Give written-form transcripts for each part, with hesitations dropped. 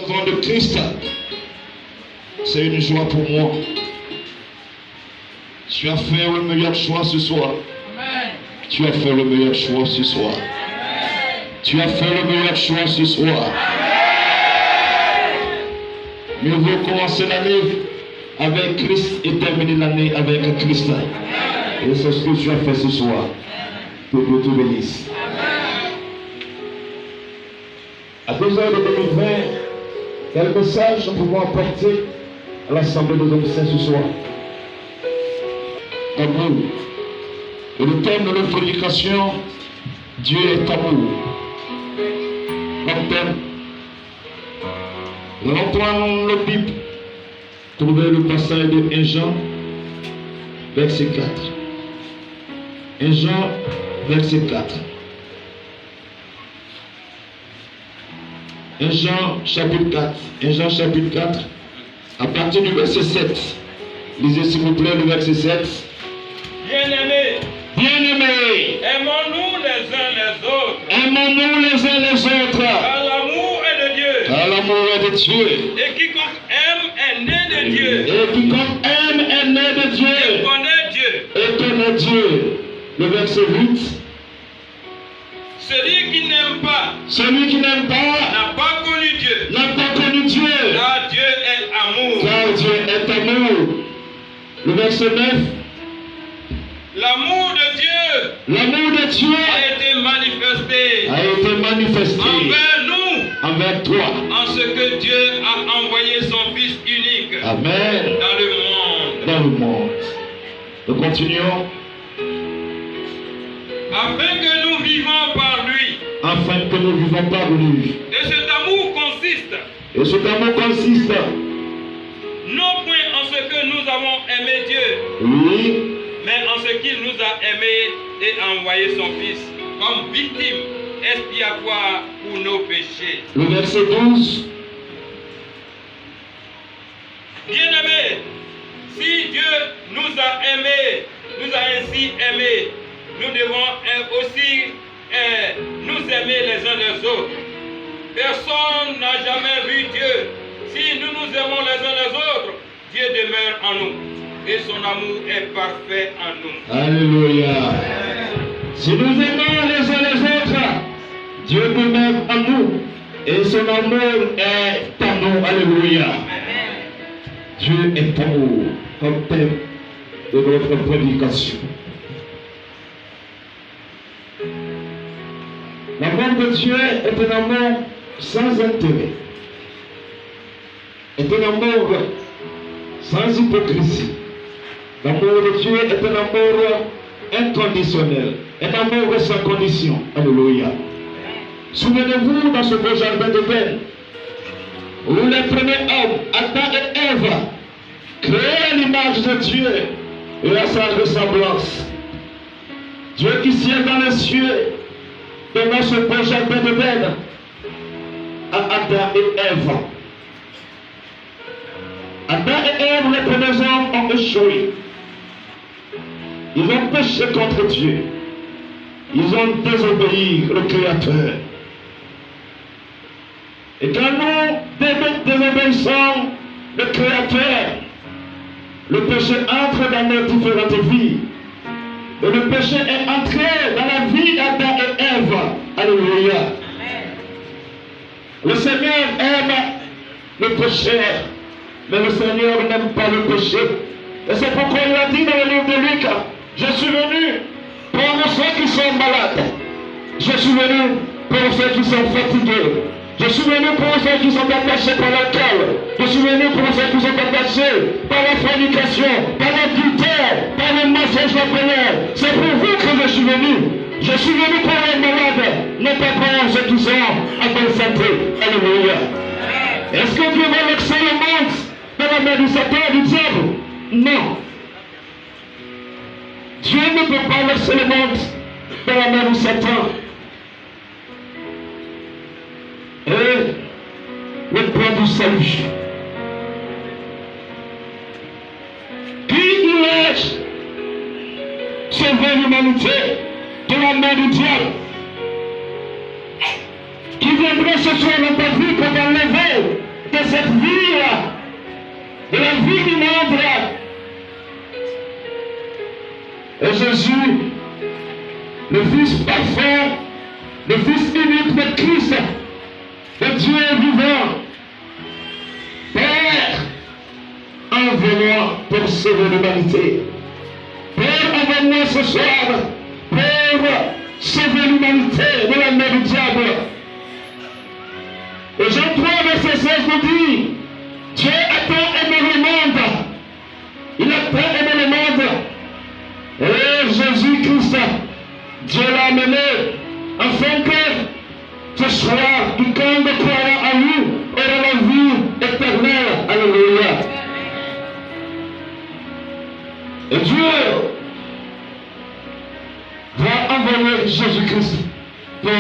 rencontre de Christ, c'est une joie pour moi. Tu as fait le meilleur choix ce soir. Amen. Tu as fait le meilleur choix ce soir. Amen. Tu as fait le meilleur choix ce soir. Mieux vaut commencer l'année avec Christ et terminer l'année avec Christ. Et c'est ce que tu as fait ce soir. Que Dieu te bénisse. À 2h de 2020, quel message nous pouvons apporter à l'Assemblée des hommes saints ce soir? Amour. Et le thème de notre prédication, Dieu est amour. Comme thème, nous allons prendre le Bible, trouver le passage de 1 Jean, verset 4. 1 Jean, verset 4. 1 Jean, chapitre 4. 1 Jean, chapitre 4, à partir du verset 7. Lisez s'il vous plaît le verset 7. Bien-aimés, aimons-nous les uns les autres. Aimons-nous les uns les autres. Car l'amour est de Dieu. Car l'amour est de Dieu. Et quiconque aime est né de Dieu. Et quiconque aime est né de Dieu. Et connaît Dieu. Et connaît Dieu. Le verset 8. Celui qui n'aime pas n'a pas connu Dieu. N'a pas connu Dieu. Car Dieu est amour. Car Dieu est amour. Le verset 9. L'amour de Dieu a été manifesté envers nous, envers toi, en ce que Dieu a envoyé son Fils unique. Amen. Dans le monde. Nous continuons. Afin que nous vivons par lui. Et cet amour consiste. Non point en ce que nous avons aimé Dieu. Oui. Mais en ce qu'il nous a aimés et a envoyé son Fils comme victime expiatoire pour nos péchés. Le verset 12. Bien-aimés, si Dieu nous a ainsi aimés, nous devons aussi nous aimer les uns les autres. Personne n'a jamais vu Dieu. Si nous nous aimons les uns les autres, Dieu demeure en nous. Et son amour est parfait en nous. Alléluia. Si nous aimons les uns les autres, Dieu demeure en nous. Et son amour est en nous. Alléluia. Dieu est amour. Comme thème de notre prédication. L'amour de Dieu est un amour sans intérêt. Est un amour sans hypocrisie. L'amour de Dieu est un amour inconditionnel, un amour sans condition. Alléluia. Souvenez-vous dans ce beau jardin d'Éden, où les premiers hommes, Adam et Ève, créaient l'image de Dieu et à sa ressemblance. Dieu qui sied dans les cieux, donna ce beau jardin d'Éden à Adam et Ève. Adam et Ève, les premiers hommes, ont échoué. Ils ont péché contre Dieu. Ils ont désobéi le Créateur. Et quand nous désobéissons le Créateur, le péché entre dans nos différentes vies. Et le péché est entré dans la vie d'Adam et Ève. Alléluia. Le Seigneur aime le pécheur, mais le Seigneur n'aime pas le péché. Et c'est pourquoi il a dit dans le livre de Luc, je suis venu pour ceux qui sont malades. Je suis venu pour ceux qui sont fatigués. Je suis venu pour ceux qui sont attachés par l'alcool. Je suis venu pour ceux qui sont attachés par la fornication, par l'adultère, par le mensonge pénal. C'est pour vous que je suis venu. Je suis venu pour les malades, non pas pour ceux qui sont en bonne santé. Alléluia. Est-ce que Dieu va laisser le monde dans la main du Satan, du diable? Non. Dieu ne peut pas laisser le monde dans la main du Satan. Et le plan du salut. Qui irait sauver l'humanité de la main du diable? Qui viendrait ce soir dans ta vie pour t'enlever de la vie du monde. Et Jésus, le Fils parfait, le Fils unique de Christ, de Dieu vivant, Père, envoie-moi pour sauver l'humanité. Père, envoie-moi ce soir pour sauver l'humanité de la main du diable. Et Jean 3, verset 16 nous dit, Dieu a tant aimé le monde, il a tant aimé le monde, et Jésus-Christ, Dieu l'a amené, afin que ce soir, quiconque croira en lui aura la vie éternelle. Alléluia. Et Dieu va envoyer Jésus-Christ pour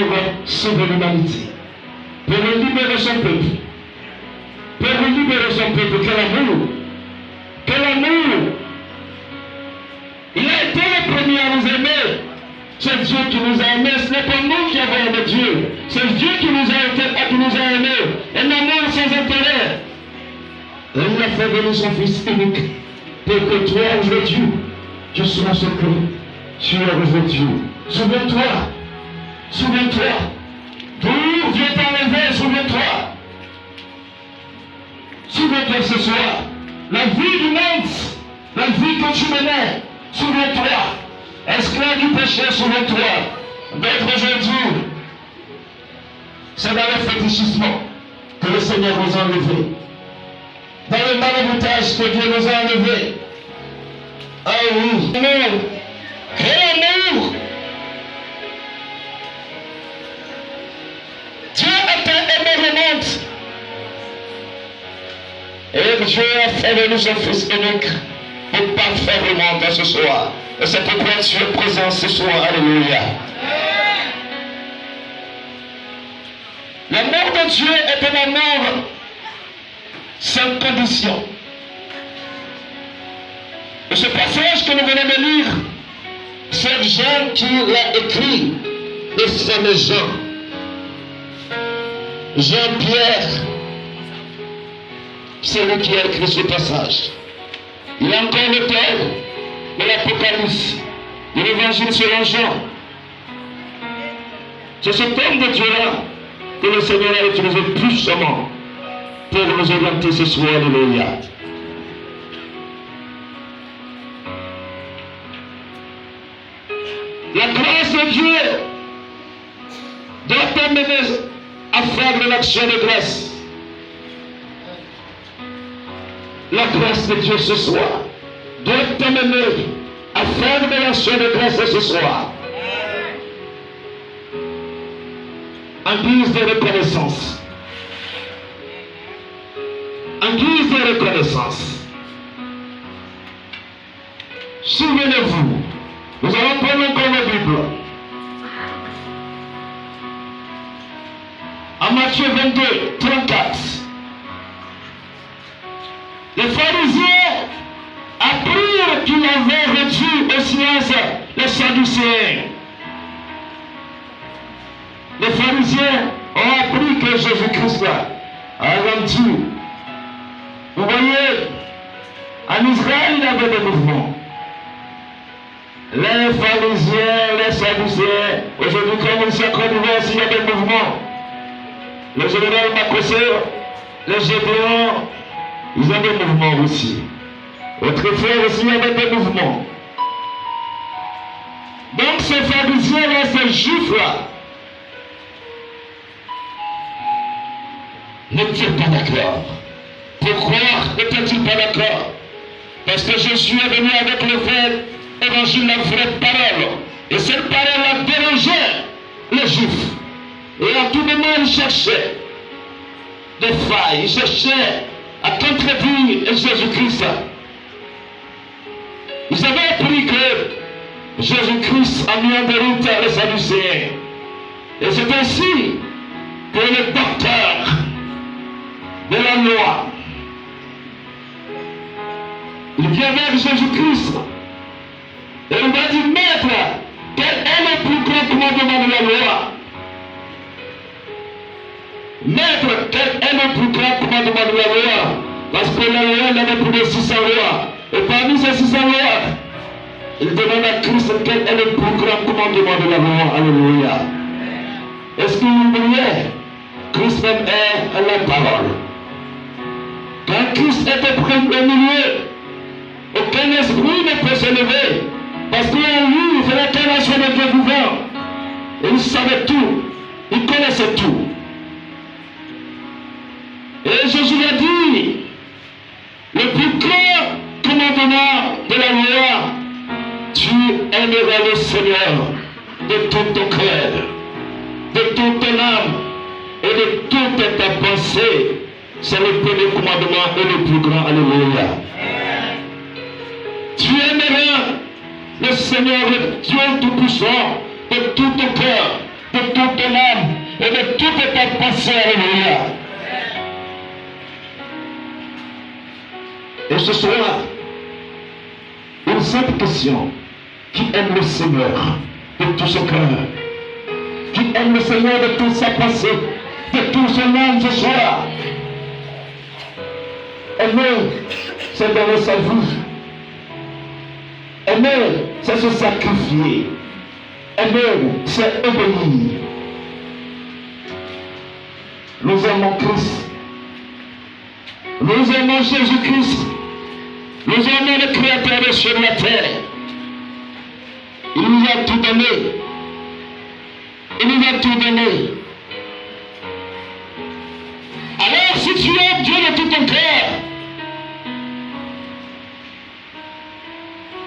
sauver l'humanité, pour libérer son peuple, pour libérer son peuple. Quel amour! Il a été le premier à nous aimer. C'est Dieu qui nous a aimés. Ce n'est pas nous qui avons aimé Dieu. C'est Dieu qui nous a aimés. Un amour sans intérêt. Et il a fait venir son Fils unique pour que toi, aujourd'hui, tu sois ce que tu es aujourd'hui. Souviens-toi. Souviens-toi. D'où Dieu t'a enlevé, souviens-toi. Souviens-toi ce soir. La vie du monde, la vie que tu menais, souviens-toi. Esclave du péché, souviens-toi. D'être aujourd'hui, c'est dans le fétichisme que le Seigneur nous a enlevés. Dans le maraboutage que Dieu nous a enlevés. Ah oui. Amour. Quel amour! Dieu a tant aimé le monde. Et Dieu a fait de nous son Fils unique pour parfaire le monde ce soir. Et c'est pourquoi tu es présent ce soir. Alléluia. L'amour de Dieu est un amour sans condition. Et ce passage que nous venons de lire, c'est Jean qui l'a écrit, et c'est le Jean-Pierre, c'est lui qui a écrit ce passage. Il a encore l'auteur de l'Apocalypse, de l'Évangile selon Jean. C'est cet homme de Dieu-là que le Seigneur a utilisé puissamment pour nous orienter ce soir. Alléluia. La grâce de Dieu doit t'amener à faire de l'action de grâce. La grâce de Dieu ce soir doit t'amener à faire de l'action de grâce ce soir. En guise de reconnaissance. En guise de reconnaissance. Souvenez-vous, nous allons prendre encore la Bible. En Matthieu 22, 34. Les pharisiens apprirent qu'il avait réduit au silence les Sadducéens. Les pharisiens ont appris que Jésus-Christ a rendu. Vous voyez, en Israël, il y avait des mouvements. Les pharisiens, les Sadducéens, aujourd'hui, comme ici à Côte d'Ivoire, il y a des mouvements. Le général Makossé, les Gédéons, ils ont des mouvements aussi. Autrefois aussi, il y avait des mouvements. Donc, ces pharisiens-là, ces juifs-là, n'étaient pas d'accord. Pourquoi n'étaient-ils pas d'accord? Parce que Jésus est venu avec le vrai évangile, la vraie parole. Et cette parole a dérangé les juifs. Et à tout moment, ils cherchaient des failles, ils cherchaient à contredire Jésus-Christ. Ils avaient appris que Jésus-Christ a mis en déroute les Sadducéens. Et c'est ainsi que le docteur de la loi, il vient vers Jésus-Christ et il m'a dit, Maître, quel est le plus grand commandement de la loi? Maître, quel est le plus grand commandement de la loi? Parce que la loi n'avait plus de 600 lois. Et parmi ces 600 lois, il demande à Christ quel est le plus grand commandement de la loi. Alléluia. Est-ce qu'il oubliait? Christ même est la parole. Quand Christ était pris au milieu, aucun esprit ne peut se lever. Parce qu'en lui, il fait l'incarnation de Dieu vivant. Et il savait tout. Il connaissait tout. Et Jésus lui a dit, le plus grand commandement de la loi, tu aimeras le Seigneur de tout ton cœur, de toute ton âme et de toute ta pensée. C'est le premier commandement et le plus grand. Alléluia. Tu aimeras le Seigneur, le Dieu Tout-Puissant, de tout ton cœur, de toute ton âme et de toute ta pensée. Alléluia. Et ce soir, une simple question. Qui aime le Seigneur de tout son cœur? Qui aime le Seigneur de toute sa pensée, de tout son âme ce soir? Aimer, c'est donner sa vie. Aimer, c'est se sacrifier. Aimer, c'est obéir. Nous aimons Christ. Nous aimons Jésus-Christ. Nous aimons le Créateur des cieux et de la terre. Il nous a tout donné. Il nous a tout donné. Alors, si tu aimes Dieu de tout ton cœur,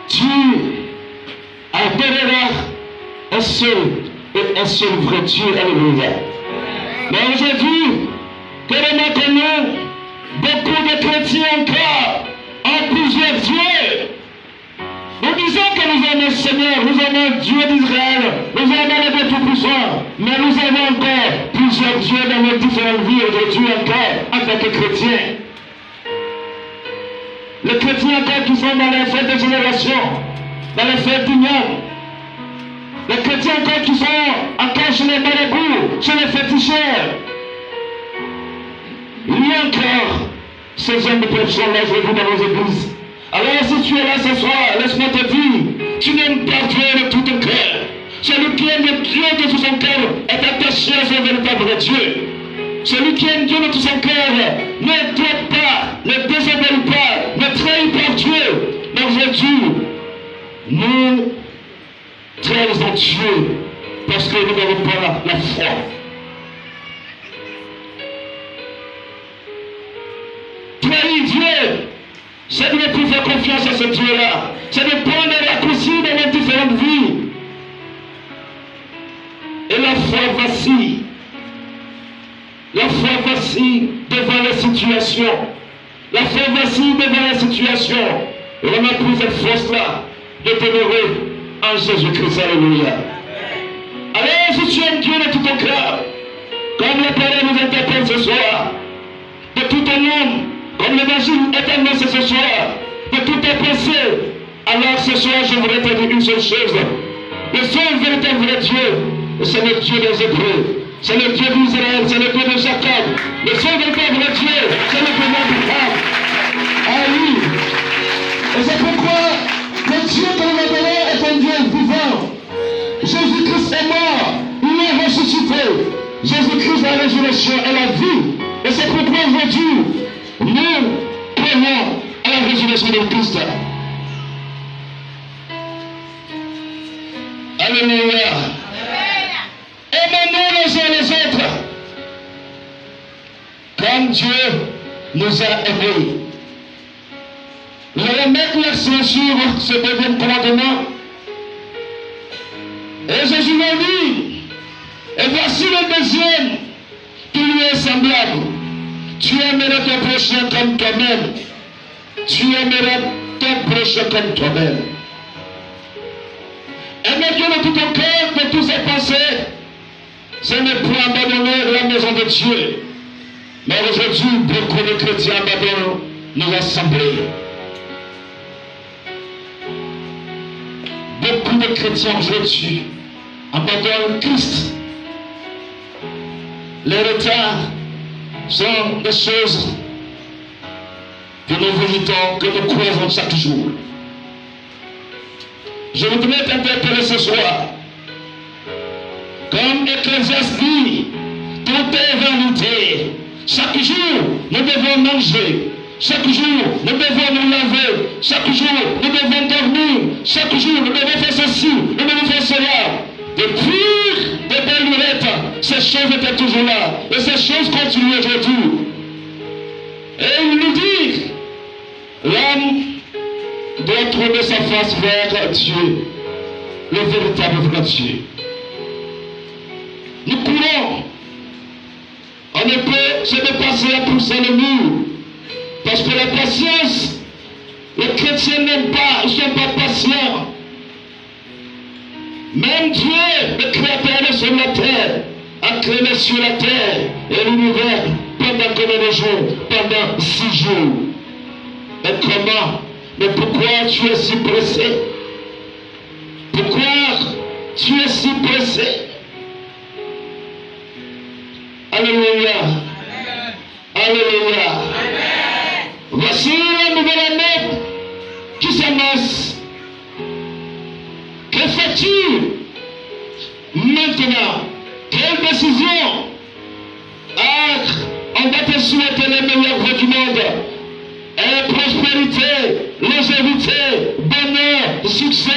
tu adoreras un seul et un seul vrai Dieu. Alléluia. Mais aujourd'hui, que nous beaucoup de chrétiens encore ont plusieurs dieux. Nous disons que nous aimons le Seigneur, nous aimons Dieu d'Israël, nous aimons le Dieu Tout-Puissant, mais nous avons encore plusieurs dieux dans nos différentes vies aujourd'hui encore en tant que chrétiens. Les chrétiens encore qui sont dans les fêtes de génération, dans les fêtes d'union, les chrétiens encore qui sont encore chez les marabouts, chez les féticheurs. Il y a encore ces hommes de personnes là aujourd'hui dans nos églises. Alors si tu es là ce soir, laisse-moi te dire, tu n'aimes pas Dieu de tout ton cœur. Celui qui aime Dieu de tout son cœur est attaché à son véritable Dieu. Celui qui aime Dieu de tout son cœur ne doit pas, ne désobéit pas, ne trahit pas Dieu. Mais aujourd'hui, nous trahissons Dieu parce que nous n'avons pas la foi. Trahir Dieu, c'est de ne plus faire confiance à ce Dieu-là. C'est de prendre les raccourcis dans nos différentes vies. Et la foi vacille. La foi vacille devant les situations. La foi vacille devant les situations. Et on a pris cette force-là de demeurer en Jésus-Christ. Alléluia. Alors, si tu aimes Dieu de tout ton cœur, comme la parole nous interpelle ce soir, de tout ton âme, comme l'évangile est annoncé ce soir, de toutes tes pensées, alors ce soir je voudrais te dire une seule chose. Le seul véritable vrai Dieu, c'est le Dieu des Hébreux, c'est le Dieu d'Israël, c'est le Dieu de Jacob. Le seul véritable vrai Dieu, c'est le Dieu d'Abraham. Ah oui. Et c'est pourquoi le Dieu que nous adorons est un Dieu vivant. Jésus-Christ est mort, il est ressuscité. Jésus-Christ, la résurrection et la vie. Et c'est pourquoi aujourd'hui, nous croyons à la résurrection de Christ. Alléluia. Aimons-nous les uns les autres comme Dieu nous a aimés. Nous allons mettre l'accent sur ce deuxième commandement. Et Jésus l'a dit. Et voici le deuxième qui lui est semblable. Tu aimeras ton prochain comme toi-même. Tu aimeras ton prochain comme toi-même. Aimer Dieu de tout ton cœur, de toutes ses pensées, ce n'est pas abandonner la maison de Dieu. Mais aujourd'hui, beaucoup de chrétiens abandonnent nos assemblées. Beaucoup de chrétiens aujourd'hui abandonnent Christ. Les retards sont des choses que nous méditons, que nous croisons chaque jour. Je voudrais t'interpeller ce soir. Comme Ecclésiaste dit, tout est vanité. Chaque jour, nous devons manger. Chaque jour, nous devons nous laver. Chaque jour, nous devons dormir. Chaque jour, nous devons faire ceci, nous devons faire cela. Depuis des belles lunettes, ces choses étaient toujours là. Et ces choses continuent aujourd'hui. Et il nous dit, l'homme doit tourner sa face vers Dieu, le véritable vrai Dieu. Nous courons. On ne peut se dépasser à pousser le mur. Parce que la patience, les chrétiens n'aiment pas, ils ne sont pas patients. Même Dieu, le créateur de sur la terre, a créé sur la terre et l'univers pendant combien de jours? Pendant 6 jours. Mais comment? Mais pourquoi tu es si pressé? Pourquoi tu es si pressé? Alléluia. Alléluia. Voici la nouvelle année qui s'annonce. Que fais-tu maintenant? Quelle décision? On va te souhaiter les meilleurs vœux du monde. Prospérité, longévité, bonheur, succès.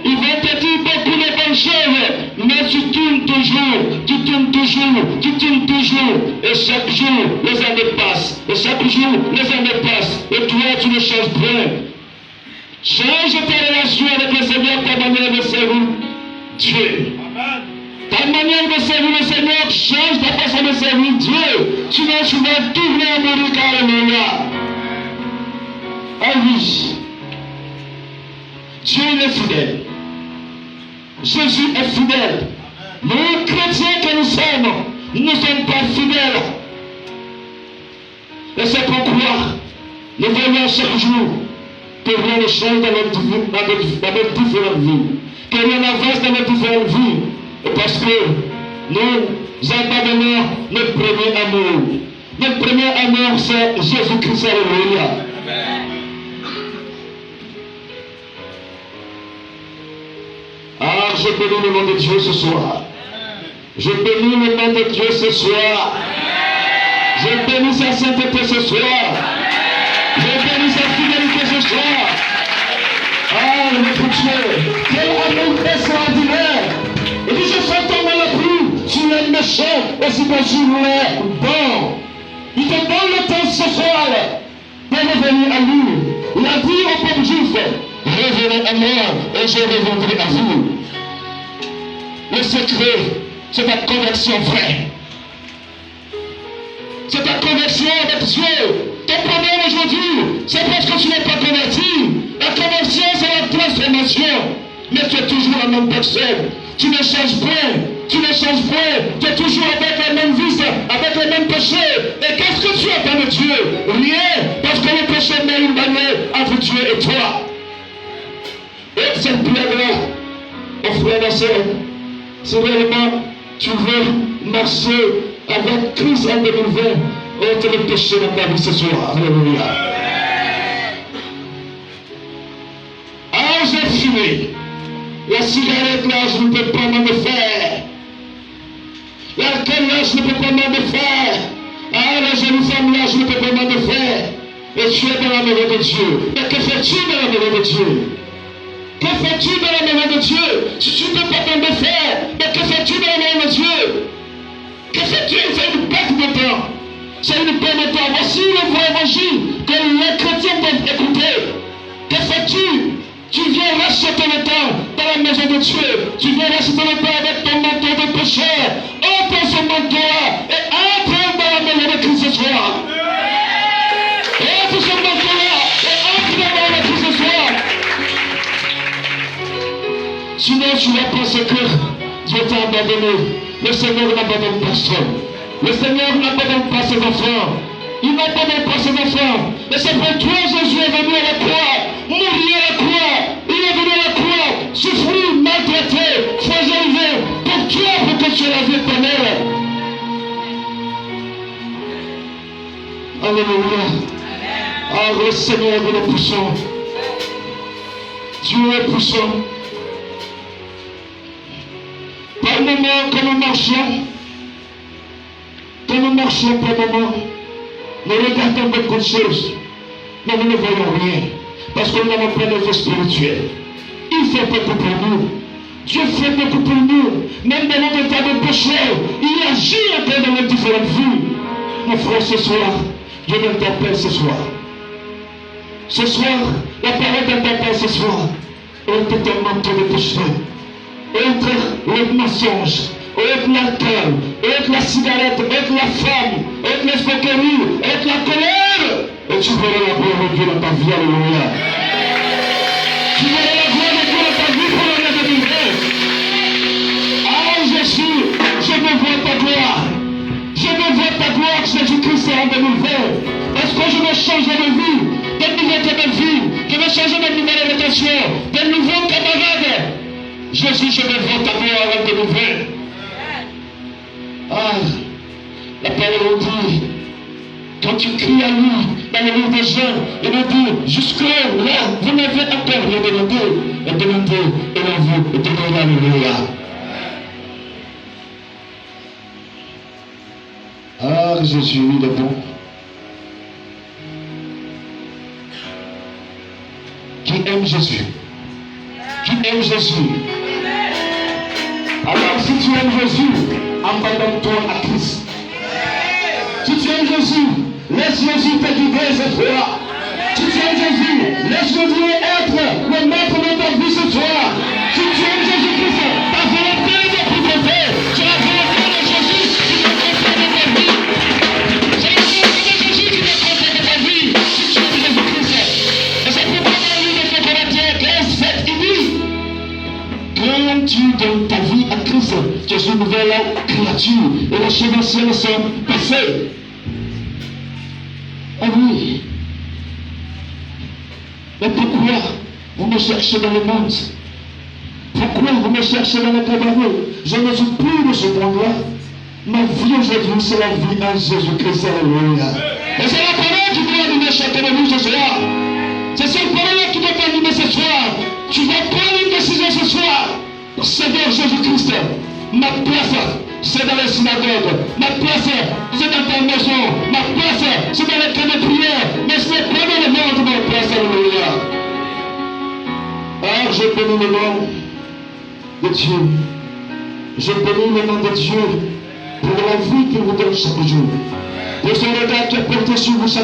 Ils vont te dire beaucoup de bonnes choses. Mais tu tournes toujours, tu tournes toujours, tu tournes toujours. Et chaque jour, les années passent. Et chaque jour, les années passent. Et toi, tu ne changes rien. Change ta relation avec le Seigneur, ta manière de servir Dieu. Ta manière de servir le Seigneur, change ta façon de servir Dieu. Sinon, tu vas tourner à mourir. Alléluia. Ah oui. Dieu est fidèle. Jésus est fidèle. Nous, chrétiens que nous sommes, nous ne sommes pas fidèles. Et c'est pourquoi nous voyons chaque jour que rien ne change dans notre différentes vies. Que rien n'avance dans nos différentes vies. Parce que nous abandonnons notre premier amour. Notre premier amour, c'est Jésus-Christ. Alléluia. Ah, je bénis le nom de Dieu ce soir. Je bénis le nom de Dieu ce soir. Je bénis sa sainteté ce soir. Je bénis sa fidélité ce soir. Ah, notre Dieu, quel amour extraordinaire. Il dit, je sens ton malheur, tu es méchant, aussi que tu es bon. Il te donne le temps ce soir de revenir à lui. Il a dit au peuple juif, revenez à moi et je reviendrai à vous. Le secret, c'est ta conversion vraie. C'est ta conversion avec Dieu. Ton problème aujourd'hui, c'est parce que tu n'es pas converti. La conversion, c'est la transformation. Mais tu es toujours la même personne. Tu ne changes pas. Tu ne changes pas. Tu es toujours avec les mêmes vices, avec les mêmes péchés. Et qu'est-ce que tu attends de Dieu? Rien. Parce que le péché met une barrière entre Dieu et toi. Et cette blague-là, mon frère et soeur, si réellement tu veux marcher avec Christ en 2020, ôte le péché dans ta vie ce soir. Alléluia. Ah, j'ai fumé. La cigarette là, je ne peux pas m'en faire. L'alcool là, je ne peux pas m'en faire. Ah, la jeune femme là, je ne peux pas m'en faire. Et tu es dans la maison de Dieu. Mais que fais-tu dans la maison de Dieu? Que fais-tu dans la maison de Dieu? Si tu ne peux pas t'en faire, mais que fais-tu dans la maison de Dieu? Que fais-tu? C'est une perte de temps. C'est une perte de temps. Voici le vrai évangile que les chrétiens doivent écouter. Que fais-tu? Tu viens racheter le temps dans la maison de Dieu. Tu viens racheter le temps avec ton manteau de pécheur. Ôte ce manteau-là et entre dans la maison de Christ ce soir. Ôte ce manteau-là et entre dans la maison de Christ ce soir. Sinon, tu vas penser que Dieu t'a abandonné. Le Seigneur n'abandonne personne. Le Seigneur n'abandonne pas ses enfants. Il n'abandonne pas ses enfants. Mais c'est pour toi, Jésus est venu à la croix, mourir à la croix. Il est venu à la croix, souffrir, maltraiter, fragiliser, pour toi, pour que tu aies la vie éternelle. Alléluia. Ah, le Seigneur est puissant. Dieu est puissant. Par moment, quand nous marchons par moment, nous regardons beaucoup de choses, mais nous ne voyons rien, parce que nous n'avons pas de vie spirituelle. Il fait beaucoup pour nous. Dieu fait beaucoup pour nous. Même dans notre état de péché, il agit encore dans nos différentes vies. Mon frère, ce soir, je m'interpelle ce soir. Ce soir, la parole t'interpelle ce soir. Entre ton manteau de péché, entre le mensonge, entre l'alcool, entre la cigarette, entre la femme, entre l'escroquerie, entre la colère. Et tu verras la gloire de Dieu dans ta vie. Alléluia. Tu verras la gloire de Dieu dans ta vie pour l'année 2020. Ah Jésus, je veux voir ta gloire. Je veux voir ta gloire, Jésus-Christ, en 2020. Est-ce que je veux changer de vie, de nouveau de vie, je veux changer de nouvelle orientation, de nouveaux camarades. Jésus, je veux voir ta gloire en 2020. Ah, la parole dit, quand tu cries à lui, dans le livre de Jean, il nous dit, jusque-là, vous n'avez encore rien demandé, et demandez, et l'on vous donnera. Alléluia. Ah, Jésus, il est bon. Qui aime Jésus? Qui aime Jésus? Alors, si tu aimes Jésus, abandonne-toi à Christ. Si tu aimes Jésus, laisse Jésus te guider cette fois. Si tu aimes Jésus, laisse Jésus être le maître de ta vie ce soir. Si tu aimes Jésus-Christ, ta volonté est pour te faire. C'est la volonté de Jésus qui te concerne dans ta vie. C'est la volonté de Jésus qui te concerne dans ta vie. Si tu aimes Jésus-Christ. Et c'est pourquoi dans le livre de Corinthiens 15, 7, il dit, quand tu donnes ta vie à Christ, tu es une nouvelle créature et les choses anciennes sont passées. Ah oui. Mais pourquoi vous me cherchez dans le monde? Pourquoi vous me cherchez dans le cabaret? Je ne suis plus de ce monde-là. Ma vie aujourd'hui, c'est la vie en Jésus-Christ. Alléluia. Et c'est la parole qui doit animer chacun de nous ce soir. C'est cette parole qui doit t'animer ce soir. Tu vas prendre une décision ce soir. Seigneur Jésus-Christ, ma place, c'est dans les synagogues. Ma place, c'est dans ta maison. Ma place, c'est dans les camps de prière. Mais ce n'est pas dans le monde, ma place. Alléluia. Ah, je bénis le nom de Dieu. Je bénis le nom de Dieu pour la vie qu'il vous donne chaque jour. Pour son regard qui est porté sur vous chaque jour.